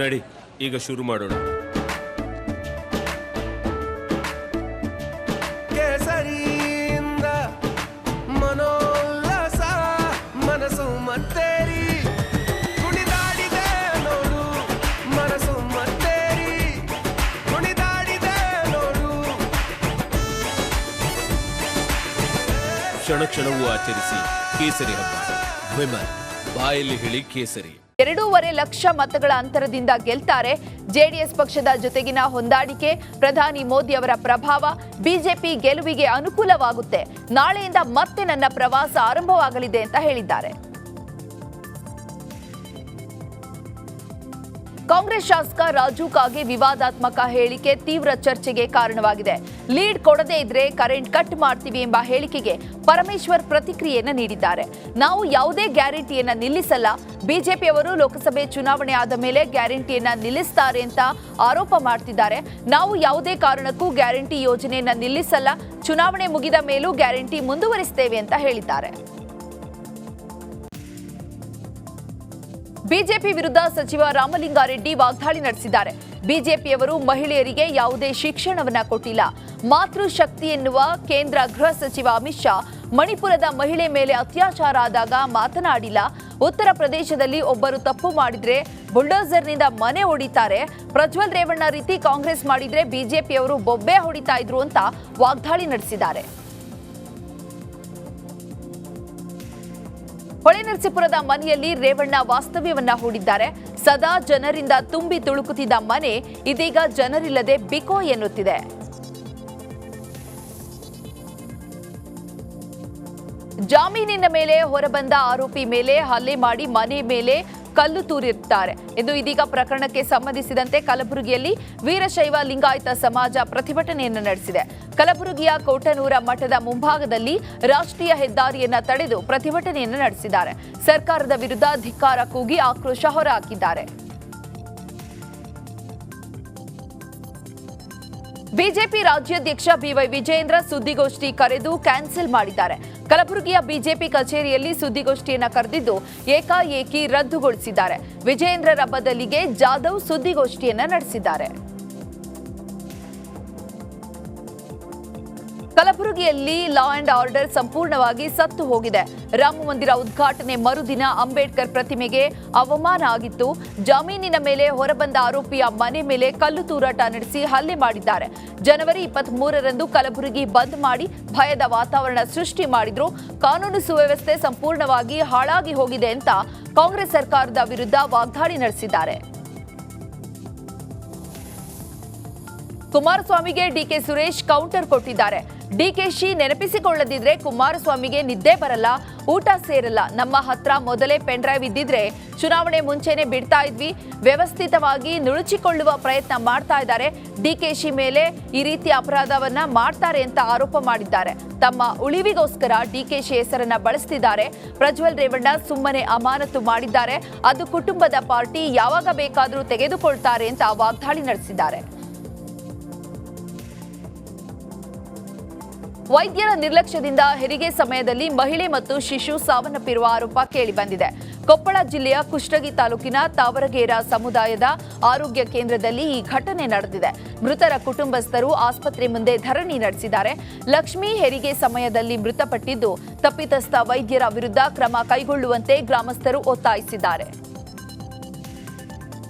ನಡಿ, ಈಗ ಶುರು ಮಾಡೋಣ. ಕೇಸರಿಯಿಂದ ಮನೋಲ್ಲಾಸ ಮನಸ್ಸು ಮತ್ತೇರಿ ಕುಣಿದಾಡಿದೆ ನೋಡು, ಮನಸ್ಸು ಮತ್ತೇರಿ ಕುಣಿದಾಡಿದೆ ನೋಡು. ಕ್ಷಣ ಕ್ಷಣವೂ ಆಚರಿಸಿ ಕೇಸರಿ ಹಬ್ಬ. ವಿಮಲ್, ಬಾಯಲ್ಲಿ ಹೇಳಿ ಕೇಸರಿ. 2.5 ಲಕ್ಷ ಮತಗಳ ಅಂತರದಿಂದ ಗೆಲ್ತಾರೆ. ಜೆಡಿಎಸ್ ಪಕ್ಷದ ಜೊತೆಗಿನ ಹೊಂದಾಣಿಕೆ, ಪ್ರಧಾನಿ ಮೋದಿ ಅವರ ಪ್ರಭಾವ ಬಿಜೆಪಿ ಗೆಲುವಿಗೆ ಅನುಕೂಲವಾಗುತ್ತೆ. ನಾಳೆಯಿಂದ ಮತ್ತೆ ನನ್ನ ಪ್ರವಾಸ ಆರಂಭವಾಗಲಿದೆ ಅಂತ ಹೇಳಿದ್ದಾರೆ. ಕಾಂಗ್ರೆಸ್ ಶಾಸಕ ರಾಜು ಕಾಗೆ ವಿವಾದಾತ್ಮಕ ಹೇಳಿಕೆ ತೀವ್ರ ಚರ್ಚೆಗೆ ಕಾರಣವಾಗಿದೆ. ಲೀಡ್ ಕೊಡದೇ ಇದ್ರೆ ಕರೆಂಟ್ ಕಟ್ ಮಾಡ್ತೀವಿ ಎಂಬ ಹೇಳಿಕೆಗೆ ಪರಮೇಶ್ವರ್ ಪ್ರತಿಕ್ರಿಯೆಯನ್ನು ನೀಡಿದ್ದಾರೆ. ನಾವು ಯಾವುದೇ ಗ್ಯಾರಂಟಿಯನ್ನ ನಿಲ್ಲಿಸಲ್ಲ. ಬಿಜೆಪಿಯವರು ಲೋಕಸಭೆ ಚುನಾವಣೆ ಆದ ಮೇಲೆ ಗ್ಯಾರಂಟಿಯನ್ನ ನಿಲ್ಲಿಸ್ತಾರೆ ಅಂತ ಆರೋಪ ಮಾಡ್ತಿದ್ದಾರೆ. ನಾವು ಯಾವುದೇ ಕಾರಣಕ್ಕೂ ಗ್ಯಾರಂಟಿ ಯೋಜನೆಯನ್ನ ನಿಲ್ಲಿಸಲ್ಲ. ಚುನಾವಣೆ ಮುಗಿದ ಮೇಲೂ ಗ್ಯಾರಂಟಿ ಮುಂದುವರಿಸುತ್ತೇವೆ ಅಂತ ಹೇಳಿದ್ದಾರೆ. ಬಿಜೆಪಿ ವಿರುದ್ಧ ಸಚಿವ ರಾಮಲಿಂಗಾರೆಡ್ಡಿ ವಾಗ್ದಾಳಿ ನಡೆಸಿದ್ದಾರೆ. ಬಿಜೆಪಿಯವರು ಮಹಿಳೆಯರಿಗೆ ಯಾವುದೇ ಶಿಕ್ಷಣವನ್ನ ಕೊಟ್ಟಿಲ್ಲ. ಮಾತೃಶಕ್ತಿ ಎನ್ನುವ ಕೇಂದ್ರ ಗೃಹ ಸಚಿವ ಅಮಿತ್ ಶಾ ಮಣಿಪುರದ ಮಹಿಳೆ ಮೇಲೆ ಅತ್ಯಾಚಾರ ಆದಾಗ ಮಾತನಾಡಿಲ್ಲ. ಉತ್ತರ ಪ್ರದೇಶದಲ್ಲಿ ಒಬ್ಬರು ತಪ್ಪು ಮಾಡಿದ್ರೆ ಬುಲ್ಡೋಸರ್ನಿಂದ ಮನೆ ಹೊಡಿತಾರೆ. ಪ್ರಜ್ವಲ್ ರೇವಣ್ಣ ರೀತಿ ಕಾಂಗ್ರೆಸ್ ಮಾಡಿದ್ರೆ ಬಿಜೆಪಿಯವರು ಬೊಬ್ಬೆ ಹೊಡಿತಾ ಇದ್ರು ಅಂತ ವಾಗ್ದಾಳಿ ನಡೆಸಿದ್ದಾರೆ. ಹೊಳೆನರಸೀಪುರದ ಮನೆಯಲ್ಲಿ ರೇವಣ್ಣ ವಾಸ್ತವ್ಯವನ್ನ ಹೂಡಿದ್ದಾರೆ. ಸದಾ ಜನರಿಂದ ತುಂಬಿ ತುಳುಕುತ್ತಿದ್ದ ಮನೆ ಇದೀಗ ಜನರಿಲ್ಲದೆ ಬಿಕೋ ಎನ್ನುತ್ತಿದೆ. ಜಾಮೀನಿನ ಮೇಲೆ ಹೊರಬಂದ ಆರೋಪಿ ಮೇಲೆ ಹಲ್ಲೆ ಮಾಡಿ ಮನೆ ಮೇಲೆ ಕಲ್ಲು ತೂರಿರುತ್ತಾರೆ ಎಂದು ಇದೀಗ ಪ್ರಕರಣಕ್ಕೆ ಸಂಬಂಧಿಸಿದಂತೆ ಕಲಬುರಗಿಯಲ್ಲಿ ವೀರಶೈವ ಲಿಂಗಾಯತ ಸಮಾಜ ಪ್ರತಿಭಟನೆಯನ್ನು ನಡೆಸಿದೆ. ಕಲಬುರಗಿಯ ಕೋಟನೂರ ಮಠದ ಮುಂಭಾಗದಲ್ಲಿ ರಾಷ್ಟ್ರೀಯ ಹೆದ್ದಾರಿಯನ್ನ ತಡೆದು ಪ್ರತಿಭಟನೆಯನ್ನು ನಡೆಸಿದ್ದಾರೆ. ಸರ್ಕಾರದ ವಿರುದ್ಧ ಧಿಕ್ಕಾರ ಕೂಗಿ ಆಕ್ರೋಶ ಹೊರಹಾಕಿದ್ದಾರೆ. ಬಿಜೆಪಿ ರಾಜ್ಯಾಧ್ಯಕ್ಷ ಬಿವೈ ವಿಜಯೇಂದ್ರ ಸುದ್ದಿಗೋಷ್ಠಿ ಕರೆದು ಕ್ಯಾನ್ಸಲ್ ಮಾಡಿದ್ದಾರೆ. ಕಲಬುರಗಿಯ ಬಿಜೆಪಿ ಕಚೇರಿಯಲ್ಲಿ ಸುದ್ದಿಗೋಷ್ಠಿಯನ್ನು ಕರೆದಿದ್ದು ಏಕಾಏಕಿ ರದ್ದುಗೊಳಿಸಿದ್ದಾರೆ. ವಿಜಯೇಂದ್ರರ ಬದಲಿಗೆ ಜಾಧವ್ ಸುದ್ದಿಗೋಷ್ಠಿಯನ್ನು ನಡೆಸಿದ್ದಾರೆ. ಕಲಬುರಗಿಯಲ್ಲಿ ಲಾ ಅಂಡ್ ಆರ್ಡರ್ ಸಂಪೂರ್ಣವಾಗಿ ಸತ್ತು ಹೋಗಿದೆ. ರಾಮ ಮಂದಿರ ಉದ್ಘಾಟನೆ ಮರುದಿನ ಅಂಬೇಡ್ಕರ್ ಪ್ರತಿಮೆಗೆ ಅವಮಾನ ಆಗಿತ್ತು. ಜಾಮೀನಿನ ಮೇಲೆ ಹೊರಬಂದ ಆರೋಪಿಯ ಮನೆ ಮೇಲೆ ಕಲ್ಲು ತೂರಾಟ ನಡೆಸಿ ಹಲ್ಲೆ ಮಾಡಿದ್ದಾರೆ. ಜನವರಿ 23ರಂದು ಕಲಬುರಗಿ ಬಂದ್ ಮಾಡಿ ಭಯದ ವಾತಾವರಣ ಸೃಷ್ಟಿ ಮಾಡಿದ್ರು. ಕಾನೂನು ಸುವ್ಯವಸ್ಥೆ ಸಂಪೂರ್ಣವಾಗಿ ಹಾಳಾಗಿ ಹೋಗಿದೆ ಅಂತ ಕಾಂಗ್ರೆಸ್ ಸರ್ಕಾರದ ವಿರುದ್ಧ ವಾಗ್ದಾಳಿ ನಡೆಸಿದ್ದಾರೆ. ಕುಮಾರಸ್ವಾಮಿಗೆ ಡಿಕೆ ಸುರೇಶ್ ಕೌಂಟರ್ ಕೊಟ್ಟಿದ್ದಾರೆ. ಡಿಕೆಶಿ ನೆನಪಿಸಿಕೊಳ್ಳದಿದ್ರೆ ಕುಮಾರಸ್ವಾಮಿಗೆ ನಿದ್ದೆ ಬರಲ್ಲ, ಊಟ ಸೇರಲ್ಲ. ನಮ್ಮ ಹತ್ರ ಮೊದಲೇ ಪೆನ್ ಡ್ರೈವ್ ಇದ್ದಿದ್ರೆ ಚುನಾವಣೆ ಮುಂಚೆನೆ ಬಿಡ್ತಾ ಇದ್ವಿ. ವ್ಯವಸ್ಥಿತವಾಗಿ ನುಳುಚಿಕೊಳ್ಳುವ ಪ್ರಯತ್ನ ಮಾಡ್ತಾ ಇದ್ದಾರೆ. ಡಿಕೆಶಿ ಮೇಲೆ ಈ ರೀತಿ ಅಪರಾಧವನ್ನ ಮಾಡ್ತಾರೆ ಅಂತ ಆರೋಪ ಮಾಡಿದ್ದಾರೆ. ತಮ್ಮ ಉಳಿವಿಗೋಸ್ಕರ ಡಿಕೆಶಿ ಹೆಸರನ್ನ ಬಳಸ್ತಿದ್ದಾರೆ. ಪ್ರಜ್ವಲ್ ರೇವಣ್ಣ ಸುಮ್ಮನೆ ಅಮಾನತು ಮಾಡಿದ್ದಾರೆ. ಅದು ಕುಟುಂಬದ ಪಾರ್ಟಿ, ಯಾವಾಗ ಬೇಕಾದರೂ ತೆಗೆದುಕೊಳ್ತಾರೆ ಅಂತ ವಾಗ್ದಾಳಿ ನಡೆಸಿದ್ದಾರೆ. ವೈದ್ಯರ ನಿರ್ಲಕ್ಷ್ಯದಿಂದ ಹೆರಿಗೆ ಸಮಯದಲ್ಲಿ ಮಹಿಳೆ ಮತ್ತು ಶಿಶು ಸಾವನ್ನಪ್ಪಿರುವ ಆರೋಪ ಕೇಳಿಬಂದಿದೆ. ಕೊಪ್ಪಳ ಜಿಲ್ಲೆಯ ಕುಷ್ಟಗಿ ತಾಲೂಕಿನ ತಾವರಗೇರ ಸಮುದಾಯದ ಆರೋಗ್ಯ ಕೇಂದ್ರದಲ್ಲಿ ಈ ಘಟನೆ ನಡೆದಿದೆ. ಮೃತರ ಕುಟುಂಬಸ್ಥರು ಆಸ್ಪತ್ರೆ ಮುಂದೆ ಧರಣಿ ನಡೆಸಿದ್ದಾರೆ. ಲಕ್ಷ್ಮಿ ಹೆರಿಗೆ ಸಮಯದಲ್ಲಿ ಮೃತಪಟ್ಟಿದ್ದು, ತಪ್ಪಿತಸ್ಥ ವೈದ್ಯರ ವಿರುದ್ಧ ಕ್ರಮ ಕೈಗೊಳ್ಳುವಂತೆ ಗ್ರಾಮಸ್ಥರು ಒತ್ತಾಯಿಸಿದ್ದಾರೆ.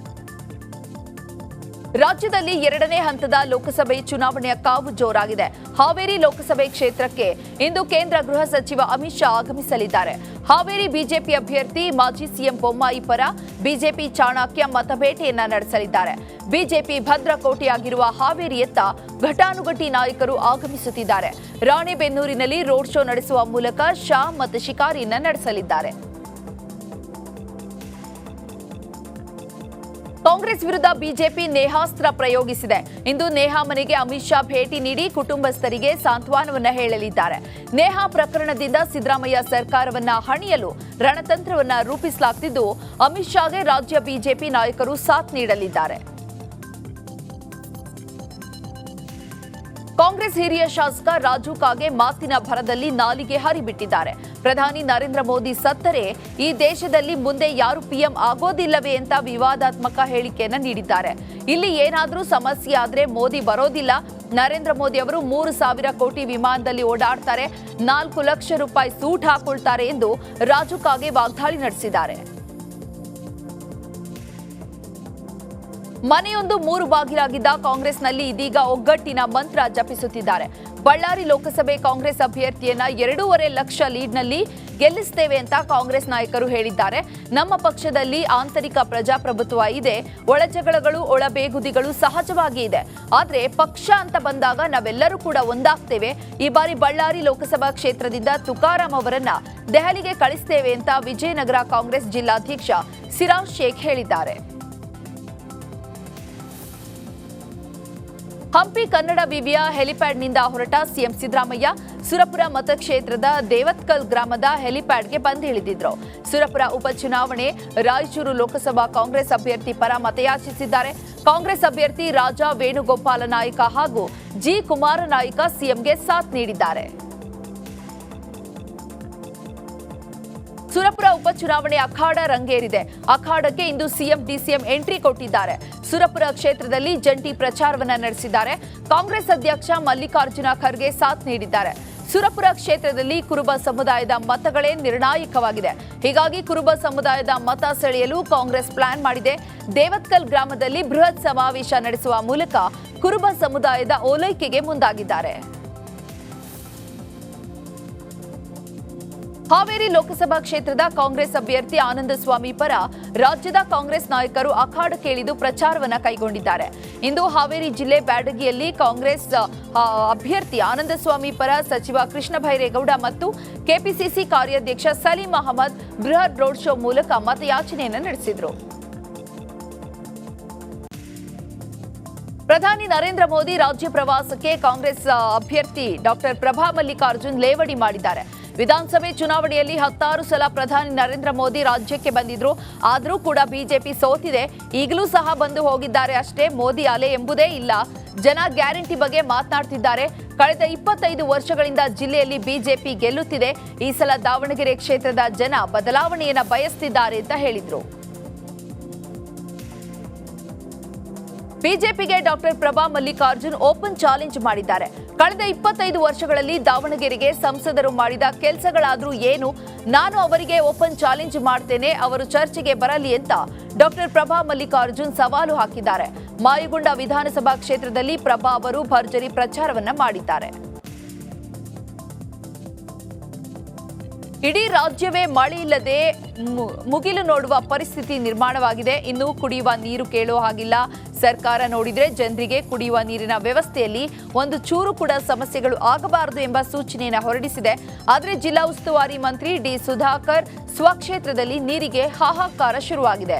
ರಾಜ್ಯದಲ್ಲಿ 2ನೇ ಹಂತದ ಲೋಕಸಭೆ ಚುನಾವಣೆಯ ಕಾವು ಜೋರಾಗಿದೆ. ಹಾವೇರಿ ಲೋಕಸಭೆ ಕ್ಷೇತ್ರಕ್ಕೆ ಇಂದು ಕೇಂದ್ರ ಗೃಹ ಸಚಿವ ಅಮಿತ್ ಶಾ ಆಗಮಿಸಲಿದ್ದಾರೆ. ಹಾವೇರಿ ಬಿಜೆಪಿ ಅಭ್ಯರ್ಥಿ ಮಾಜಿ ಸಿಎಂ ಬೊಮ್ಮಾಯಿ ಪರ ಬಿಜೆಪಿ ಚಾಣಕ್ಯ ಮತಬೇಟೆಯನ್ನ ನಡೆಸಲಿದ್ದಾರೆ. ಬಿಜೆಪಿ ಭದ್ರಕೋಟೆಯಾಗಿರುವ ಹಾವೇರಿಯತ್ತ ಘಟಾನುಘಟಿ ನಾಯಕರು ಆಗಮಿಸುತ್ತಿದ್ದಾರೆ. ರಾಣೆಬೆನ್ನೂರಿನಲ್ಲಿ ರೋಡ್ ಶೋ ನಡೆಸುವ ಮೂಲಕ ಶಾ ಮತ ಶಿಕಾರಿಯನ್ನ ನಡೆಸಲಿದ್ದಾರೆ. ಕಾಂಗ್ರೆಸ್ ವಿರುದ್ಧ ಬಿಜೆಪಿ ನೇಹಾಸ್ತ್ರ ಪ್ರಯೋಗಿಸಿದೆ. ಇಂದು ನೇಹಾ ಮನೆಗೆ ಅಮಿತ್ ಶಾ ಭೇಟಿ ನೀಡಿ ಕುಟುಂಬಸ್ಥರಿಗೆ ಸಾಂತ್ವನವನ್ನ ಹೇಳಲಿದ್ದಾರೆ. ನೇಹಾ ಪ್ರಕರಣದಿಂದ ಸಿದ್ದರಾಮಯ್ಯ ಸರ್ಕಾರವನ್ನ ಹಣಿಯಲು ರಣತಂತ್ರವನ್ನ ರೂಪಿಸಲಾಗುತ್ತಿದ್ದು, ಅಮಿತ್ ಶಾಗೆ ರಾಜ್ಯ ಬಿಜೆಪಿ ನಾಯಕರು ಸಾಥ್ ನೀಡಲಿದ್ದಾರೆ. ಕಾಂಗ್ರೆಸ್ ಹಿರಿಯ ಶಾಸಕ ರಾಜು ಕಾಗೆ ಮಾತಿನ ಭರದಲ್ಲಿ ನಾಲಿಗೆ ಹರಿಬಿಟ್ಟಿದ್ದಾರೆ. ಪ್ರಧಾನಿ ನರೇಂದ್ರ ಮೋದಿ ಸತ್ತರೆ ಈ ದೇಶದಲ್ಲಿ ಮುಂದೆ ಯಾರು ಪಿಎಂ ಆಗೋದಿಲ್ಲವೇ ಅಂತ ವಿವಾದಾತ್ಮಕ ಹೇಳಿಕೆಯನ್ನ ನೀಡಿದ್ದಾರೆ. ಇಲ್ಲಿ ಏನಾದ್ರೂ ಸಮಸ್ಯೆ ಆದ್ರೆ ಮೋದಿ ಬರೋದಿಲ್ಲ. ನರೇಂದ್ರ ಮೋದಿ ಅವರು 3,000 ಕೋಟಿ ವಿಮಾನದಲ್ಲಿ ಓಡಾಡ್ತಾರೆ, 4 ಲಕ್ಷ ರೂಪಾಯಿ ಸೂಟ್ ಹಾಕೊಳ್ತಾರೆ ಎಂದು ರಾಜುಕಾಗೆ ವಾಗ್ದಾಳಿ ನಡೆಸಿದ್ದಾರೆ. ಮನೆಯೊಂದು 3 ಬಾಗಿಲಾಗಿದ್ದ ಕಾಂಗ್ರೆಸ್ನಲ್ಲಿ ಇದೀಗ ಒಗ್ಗಟ್ಟಿನ ಮಂತ್ರ ಜಪಿಸುತ್ತಿದ್ದಾರೆ. ಬಳ್ಳಾರಿ ಲೋಕಸಭೆ ಕಾಂಗ್ರೆಸ್ ಅಭ್ಯರ್ಥಿಯನ್ನ 2.5 ಲಕ್ಷ ಲೀಡ್ನಲ್ಲಿ ಗೆಲ್ಲಿಸುತ್ತೇವೆ ಅಂತ ಕಾಂಗ್ರೆಸ್ ನಾಯಕರು ಹೇಳಿದ್ದಾರೆ. ನಮ್ಮ ಪಕ್ಷದಲ್ಲಿ ಆಂತರಿಕ ಪ್ರಜಾಪ್ರಭುತ್ವ ಇದೆ, ಒಳಜಗಳಗಳು ಒಳಬೇಗುದಿಗಳು ಸಹಜವಾಗಿ ಇದೆ. ಆದ್ರೆ ಪಕ್ಷ ಅಂತ ಬಂದಾಗ ನಾವೆಲ್ಲರೂ ಕೂಡ ಒಂದಾಗ್ತೇವೆ. ಈ ಬಾರಿ ಬಳ್ಳಾರಿ ಲೋಕಸಭಾ ಕ್ಷೇತ್ರದಿಂದ ತುಕಾರಾಂ ಅವರನ್ನ ದೆಹಲಿಗೆ ಕಳಿಸ್ತೇವೆ ಅಂತ ವಿಜಯನಗರ ಕಾಂಗ್ರೆಸ್ ಜಿಲ್ಲಾಧ್ಯಕ್ಷ ಸಿರಾಜ್ ಶೇಖ್ ಹೇಳಿದ್ದಾರೆ. ಹಂಪಿ ಕನ್ನಡ ವಿವಿಯ ಹೆಲಿಪ್ಯಾಡ್ನಿಂದ ಹೊರಟ ಸಿಎಂ ಸಿದ್ದರಾಮಯ್ಯ ಸುರಪುರ ಮತಕ್ಷೇತ್ರದ ದೇವತ್ಕಲ್ ಗ್ರಾಮದ ಹೆಲಿಪ್ಯಾಡ್ಗೆ ಬಂದಿಳಿದಿದ್ರು. ಸುರಪುರ ಉಪಚುನಾವಣೆ ರಾಯಚೂರು ಲೋಕಸಭಾ ಕಾಂಗ್ರೆಸ್ ಅಭ್ಯರ್ಥಿ ಪರ ಮತಯಾಚಿಸಿದ್ದಾರೆ. ಕಾಂಗ್ರೆಸ್ ಅಭ್ಯರ್ಥಿ ರಾಜಾ ವೇಣುಗೋಪಾಲ ನಾಯ್ಕ ಹಾಗೂ ಜಿ ಕುಮಾರ ನಾಯ್ಕ ಸಿಎಂಗೆ ಸಾಥ್ ನೀಡಿದ್ದಾರೆ. ಸುರಪುರ ಉಪಚುನಾವಣೆ ಅಖಾಡ ರಂಗೇರಿದೆ. ಅಖಾಡಕ್ಕೆ ಇಂದು ಸಿಎಂ ಡಿಸಿಎಂ ಎಂಟ್ರಿ ಕೊಟ್ಟಿದ್ದಾರೆ. ಸುರಪುರ ಕ್ಷೇತ್ರದಲ್ಲಿ ಜಂಟಿ ಪ್ರಚಾರವನ್ನ ನಡೆಸಿದ್ದಾರೆ. ಕಾಂಗ್ರೆಸ್ ಅಧ್ಯಕ್ಷ ಮಲ್ಲಿಕಾರ್ಜುನ ಖರ್ಗೆ ಸಾಥ್ ನೀಡಿದ್ದಾರೆ. ಸುರಪುರ ಕ್ಷೇತ್ರದಲ್ಲಿ ಕುರುಬ ಸಮುದಾಯದ ಮತಗಳೇ ನಿರ್ಣಾಯಕವಾಗಿದೆ. ಹೀಗಾಗಿ ಕುರುಬ ಸಮುದಾಯದ ಮತ ಸೆಳೆಯಲು ಕಾಂಗ್ರೆಸ್ ಪ್ಲಾನ್ ಮಾಡಿದೆ. ದೇವತ್ಕಲ್ ಗ್ರಾಮದಲ್ಲಿ ಬೃಹತ್ ಸಮಾವೇಶ ನಡೆಸುವ ಮೂಲಕ ಕುರುಬ ಸಮುದಾಯದ ಓಲೈಕೆಗೆ ಮುಂದಾಗಿದ್ದಾರೆ. ಹಾವೇರಿ ಲೋಕಸಭಾ ಕ್ಷೇತ್ರದ ಕಾಂಗ್ರೆಸ್ ಅಭ್ಯರ್ಥಿ ಆನಂದಸ್ವಾಮಿ ಪರ ರಾಜ್ಯದ ಕಾಂಗ್ರೆಸ್ ನಾಯಕರು ಅಖಾಡಕ್ಕಿಳಿದು ಪ್ರಚಾರವನ್ನ ಕೈಗೊಂಡಿದ್ದಾರೆ. ಇಂದು ಹಾವೇರಿ ಜಿಲ್ಲೆ ಬ್ಯಾಡಗಿಯಲ್ಲಿ ಕಾಂಗ್ರೆಸ್ ಅಭ್ಯರ್ಥಿ ಆನಂದಸ್ವಾಮಿ ಪರ ಸಚಿವ ಕೃಷ್ಣ ಬೈರೇಗೌಡ ಮತ್ತು ಕೆಪಿಸಿಸಿ ಕಾರ್ಯಾಧ್ಯಕ್ಷ ಸಲೀಂ ಅಹಮದ್ ಬೃಹತ್ ರೋಡ್ ಶೋ ಮೂಲಕ ಮತಯಾಚನೆಯನ್ನು ನಡೆಸಿದರು. ಪ್ರಧಾನಿ ನರೇಂದ್ರ ಮೋದಿ ರಾಜ್ಯ ಪ್ರವಾಸಕ್ಕೆ ಕಾಂಗ್ರೆಸ್ ಅಭ್ಯರ್ಥಿ ಡಾಕ್ಟರ್ ಪ್ರಭಾ ಮಲ್ಲಿಕಾರ್ಜುನ್ ಲೇವಡಿ ಮಾಡಿದ್ದಾರೆ. ವಿಧಾನಸಭೆ ಚುನಾವಣೆಯಲ್ಲಿ 16 ಸಲ ಪ್ರಧಾನಿ ನರೇಂದ್ರ ಮೋದಿ ರಾಜ್ಯಕ್ಕೆ ಬಂದಿದ್ರು. ಆದರೂ ಕೂಡ ಬಿಜೆಪಿ ಸೋತಿದೆ. ಈಗಲೂ ಸಹ ಬಂದು ಹೋಗಿದ್ದಾರೆ ಅಷ್ಟೇ. ಮೋದಿ ಅಲೆ ಎಂಬುದೇ ಇಲ್ಲ. ಜನ ಗ್ಯಾರಂಟಿ ಬಗ್ಗೆ ಮಾತನಾಡ್ತಿದ್ದಾರೆ. ಕಳೆದ 25 ವರ್ಷಗಳಿಂದ ಜಿಲ್ಲೆಯಲ್ಲಿ ಬಿಜೆಪಿ ಗೆಲ್ಲುತ್ತಿದೆ. ಈ ಸಲ ದಾವಣಗೆರೆ ಕ್ಷೇತ್ರದ ಜನ ಬದಲಾವಣೆಯನ್ನ ಬಯಸ್ತಿದ್ದಾರೆ ಅಂತ ಹೇಳಿದ್ರು. ಬಿಜೆಪಿಗೆ doctor Prabha Mallikarjun open challenge ಮಾಡಿದ್ದಾರೆ. ಕಳೆದ 25 ವರ್ಷಗಳಲ್ಲಿ ದಾವಣಗೆರೆಗೆ ಸಂಸದರು ಮಾಡಿದ ಕೆಲಸಗಳಾದ್ರೂ ಏನು? ನಾನು ಅವರಿಗೆ ಓಪನ್ ಚಾಲೆಂಜ್ ಮಾಡ್ತೇನೆ, ಅವರು ಚರ್ಚೆಗೆ ಬರಲಿ ಅಂತ ಡಾಕ್ಟರ್ ಪ್ರಭಾ ಮಲ್ಲಿಕಾರ್ಜುನ್ ಸವಾಲು ಹಾಕಿದ್ದಾರೆ. ಮಾಯಗೊಂಡ ವಿಧಾನಸಭಾ ಕ್ಷೇತ್ರದಲ್ಲಿ ಪ್ರಭಾ ಅವರು ಭರ್ಜರಿ ಪ್ರಚಾರವನ್ನ ಮಾಡಿದ್ದಾರೆ. ಇಡೀ ರಾಜ್ಯವೇ ಮಳೆ ಇಲ್ಲದೆ ಮುಗಿಲು ನೋಡುವ ಪರಿಸ್ಥಿತಿ ನಿರ್ಮಾಣವಾಗಿದೆ. ಇನ್ನು ಕುಡಿಯುವ ನೀರು ಕೇಳೋ ಹಾಗಿಲ್ಲ. ಸರ್ಕಾರ ನೋಡಿದ್ರೆ ಜನರಿಗೆ ಕುಡಿಯುವ ನೀರಿನ ವ್ಯವಸ್ಥೆಯಲ್ಲಿ ಒಂದು ಚೂರು ಕೂಡ ಸಮಸ್ಯೆಗಳು ಆಗಬಾರದು ಎಂಬ ಸೂಚನೆಯನ್ನು ಹೊರಡಿಸಿದೆ. ಆದರೆ ಜಿಲ್ಲಾ ಉಸ್ತುವಾರಿ ಮಂತ್ರಿ ಡಿ ಸುಧಾಕರ್ ಸ್ವಕ್ಷೇತ್ರದಲ್ಲಿ ನೀರಿಗೆ ಹಾಹಾಕಾರ ಶುರುವಾಗಿದೆ.